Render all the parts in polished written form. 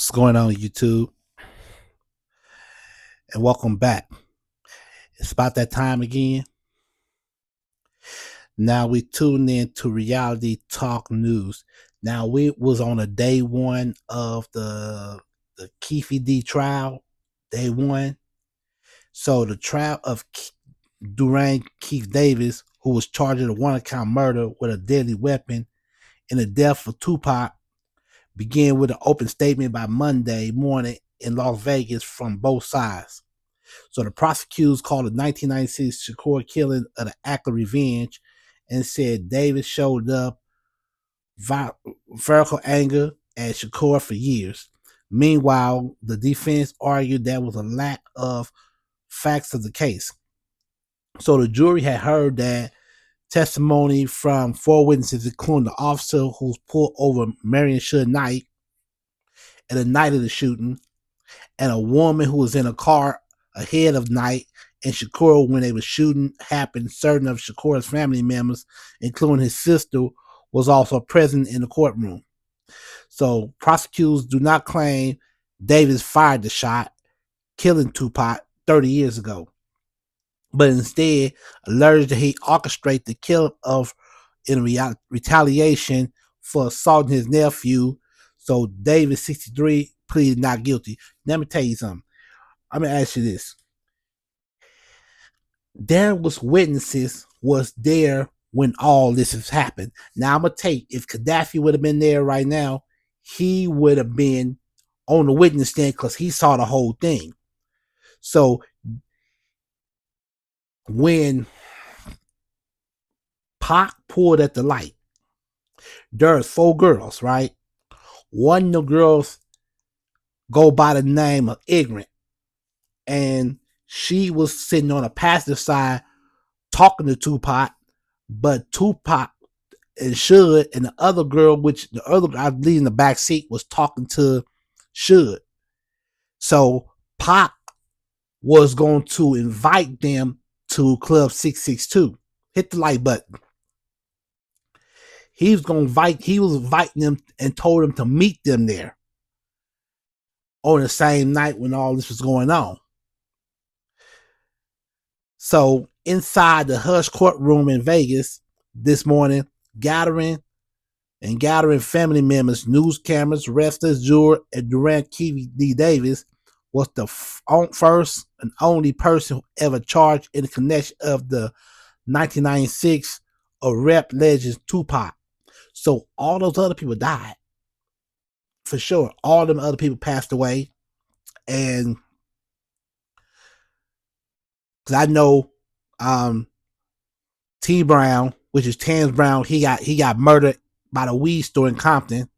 What's going on, YouTube? And welcome back. It's about that time again. Now we tune in to Reality Talk News. Now we was on a day one of the Keefe D Trial, day one. So the trial of Durant Keith Davis, who was charged with a one-account murder with a deadly weapon and the death of Tupac, began with an open statement by Monday morning in Las Vegas from both sides. So the prosecutors called the 1996 Shakur killing an act of revenge and said Davis showed up vertical anger at Shakur for years. Meanwhile, the defense argued there was a lack of facts of the case. So the jury had heard that testimony from four witnesses, including the officer who pulled over Marion Should Knight at the night of the shooting, and a woman who was in a car ahead of Knight and Shakur when they were shooting happened. Certain of Shakur's family members, including his sister, was also present in the courtroom. So prosecutors do not claim Davis fired the shot, killing Tupac 30 years ago, but instead alleged that he orchestrated the killing of in retaliation for assaulting his nephew. So Davis, 63, pleaded not guilty. Let me tell you something. I'm gonna ask you this. There was witnesses was there when all this has happened. Now I'm gonna take, if Gaddafi would have been there right now, he would have been on the witness stand because he saw the whole thing. So when Pac pulled at the light, there's four girls, right? One of the girls go by the name of Ignorant, and she was sitting on a passenger side talking to Tupac, but Tupac and Should and the other girl, which the other I believe in the back seat, was talking to Should. So Pac was going to invite them to Club 662. Hit the like button. He was inviting them and told them to meet them there on the same night when all this was going on. So inside the hush courtroom in Vegas this morning, gathering family members, news cameras, wrestlers, juror, and Durant Keefe D Davis was the first and only person ever charged in the connection of the 1996 rap legend Tupac. So all those other people died. For sure. All them other people passed away. And because I know T Brown, which is Tans Brown, he got murdered by the weed store in Compton.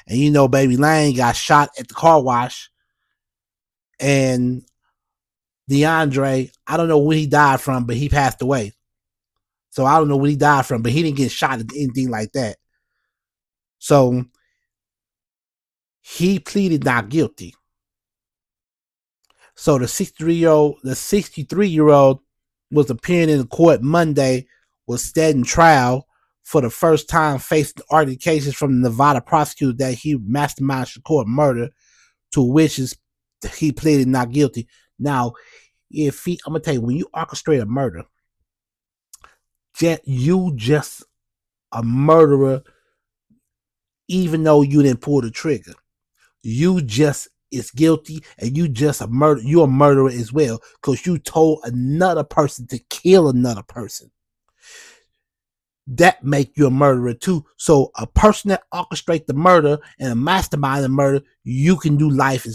And you know, Baby Lane got shot at the car wash. And DeAndre, I don't know what he died from, but he passed away. So I don't know what he died from, but he didn't get shot at anything like that. So he pleaded not guilty. So the 63-year-old was appearing in the court Monday, was standing trial for the first time, facing allegations from the Nevada prosecutor that he masterminded Shakur murder, to which he pleaded not guilty. Now, I'm gonna tell you, when you orchestrate a murder, you just a murderer, even though you didn't pull the trigger. You just is guilty, and you just you're a murderer as well, because you told another person to kill another person. That make you a murderer too. So a person that orchestrates the murder and a mastermind the murder, you can do life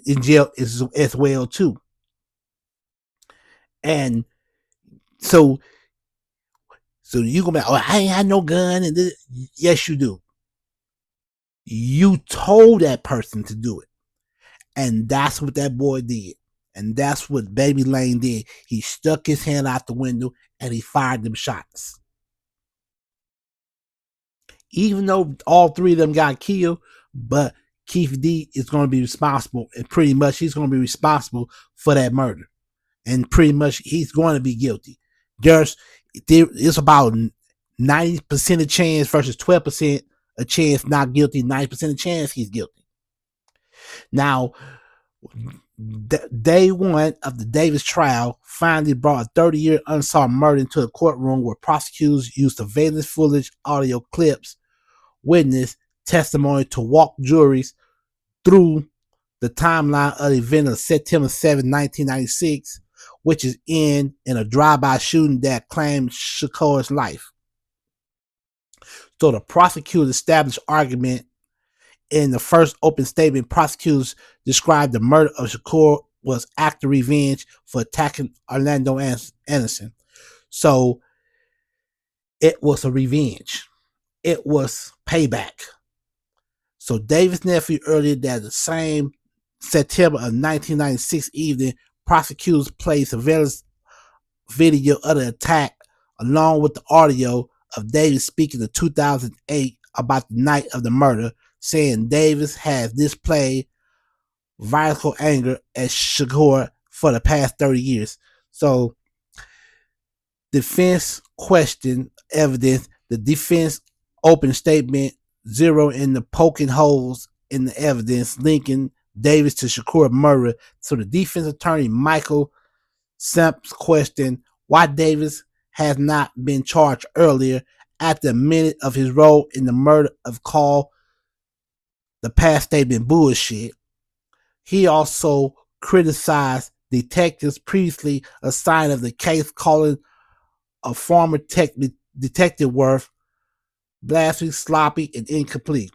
in jail as well too. And so you gonna be, oh, I ain't had no gun, and this. Yes, you do. You told that person to do it. And that's what that boy did. And that's what Baby Lane did. He stuck his hand out the window and he fired them shots. Even though all three of them got killed, but Keefe D is going to be responsible, and pretty much he's going to be responsible for that murder. And pretty much he's going to be guilty. It's about 90% of chance versus 12% a chance not guilty, 90% of chance he's guilty. Now, day one of the Davis trial finally brought a 30-year unsolved murder into a courtroom where prosecutors used surveillance footage, audio clips, witness testimony to walk juries through the timeline of the event of September 7, 1996, which is in a drive-by shooting that claimed Shakur's life. So the prosecutor established argument in the first open statement. Prosecutors described the murder of Shakur was act of revenge for attacking Orlando Anderson. So it was a revenge. It was payback. So Davis' nephew earlier that the same September of 1996 evening, prosecutors played surveillance video of the attack along with the audio of Davis speaking in 2008 about the night of the murder, saying Davis has displayed violent anger at Shakur for the past 30 years. So defense questioned evidence. The defense opened statement zero in the poking holes in the evidence linking Davis to Shakur murder. So the defense attorney Michael Semps questioned why Davis has not been charged earlier after a minute of his role in the murder of called the past statement bullshit. He also criticized detectives previously assigned of the case, calling a former detective Worth blasphemy, sloppy, and incomplete.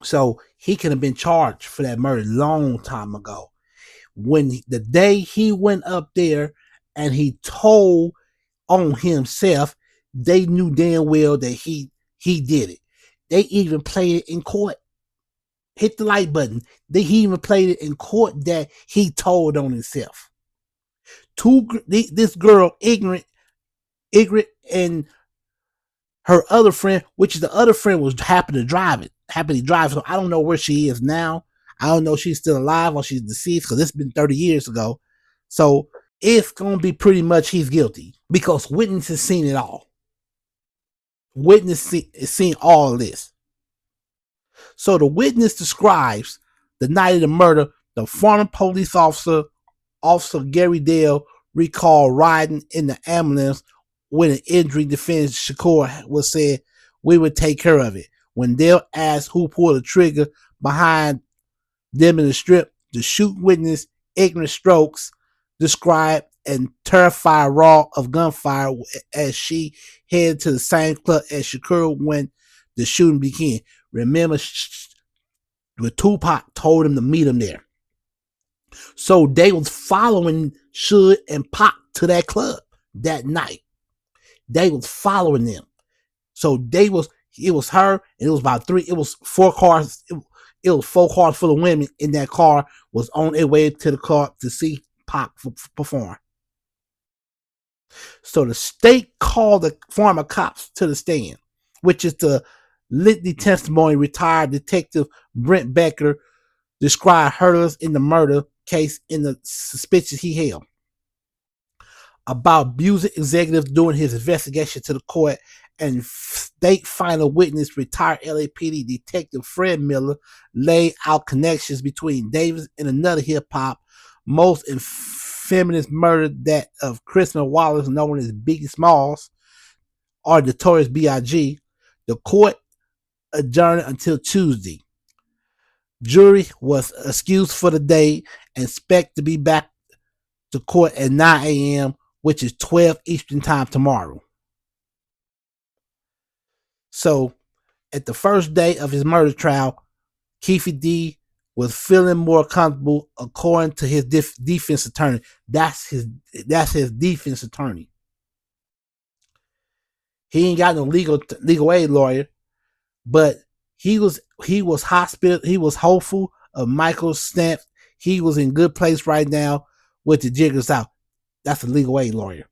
So he could have been charged for that murder a long time ago. When the day he went up there and he told on himself, they knew damn well that he did it. They even played it in court. Hit the like button. He even played it in court that he told on himself. This girl, ignorant, and her other friend, which is the other friend, was happily drive. So I don't know where she is now. I don't know if she's still alive or she's deceased because it's been 30 years ago. So it's going to be pretty much he's guilty because witnesses seen it all. Witness seen all of this. So the witness describes the night of the murder. The former police officer Gary Dale, recalled riding in the ambulance when an injury defense Shakur was said, "We would take care of it." When Dale asked who pulled the trigger behind them in the strip, the shoot witness, ignorant strokes, described and terrified raw of gunfire as she headed to the same club as Shakur when the shooting began. Remember, the Tupac told him to meet him there. So they was following Shug and Pac to that club that night. They was following them. So it was her, and it was about it was 4 cars. It was 4 cars full of women in that car was on their way to the car to see Pac perform. So the state called the former cops to the stand, which is the litany testimony. Retired detective Brent Becker described hurdles in the murder case in the suspicions he held about abusing executives during his investigation to the court, and state final witness retired LAPD detective Fred Miller laid out connections between Davis and another hip-hop most infamous murder, that of Christopher Wallace, known as Biggie Smalls or Notorious B.I.G. The court adjourned until Tuesday. Jury was excused for the day and expect to be back to court at 9 a.m., which is 12 Eastern time tomorrow. So at the first day of his murder trial, Keefe D was feeling more comfortable, according to his defense attorney. That's his defense attorney. He ain't got no legal aid lawyer, but he was hopeful of Michael Stamp. He was in good place right now with the jiggers out. That's a legal aid lawyer.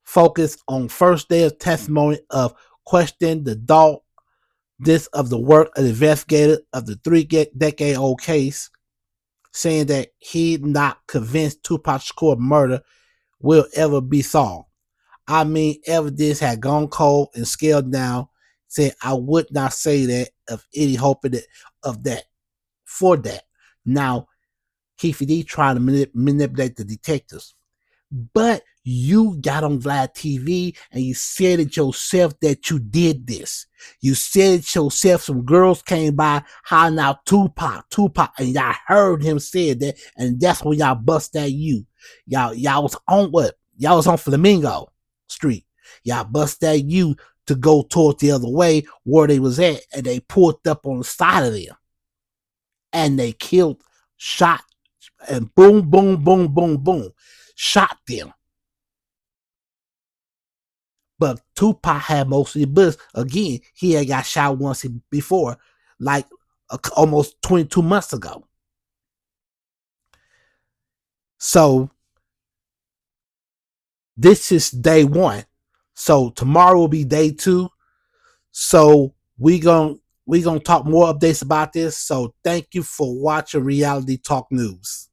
Focused on first day of testimony of questioning the this of the work of the investigator of the 3-decade-old case, saying that he not convinced Tupac Shakur murder will ever be solved. I mean, evidence had gone cold and scaled down, said, I would not say that of any hope of that for that. Now, Keefe D trying to manipulate the detectives. But you got on Vlad TV and you said it yourself that you did this. You said it yourself. Some girls came by hollering out Tupac, and y'all heard him say that, and that's when y'all bust at you. Y'all was on what? Y'all was on Flamingo Street. Y'all bust at you to go toward the other way where they was at, and they pulled up on the side of them, and they killed, shot, and boom, boom, boom, boom, boom, shot them. But Tupac had most of the bullets. Again, he had got shot once before, like almost 22 months ago. So this is day one. So tomorrow will be day two. So we gonna talk more updates about this. So thank you for watching Reality Talk News.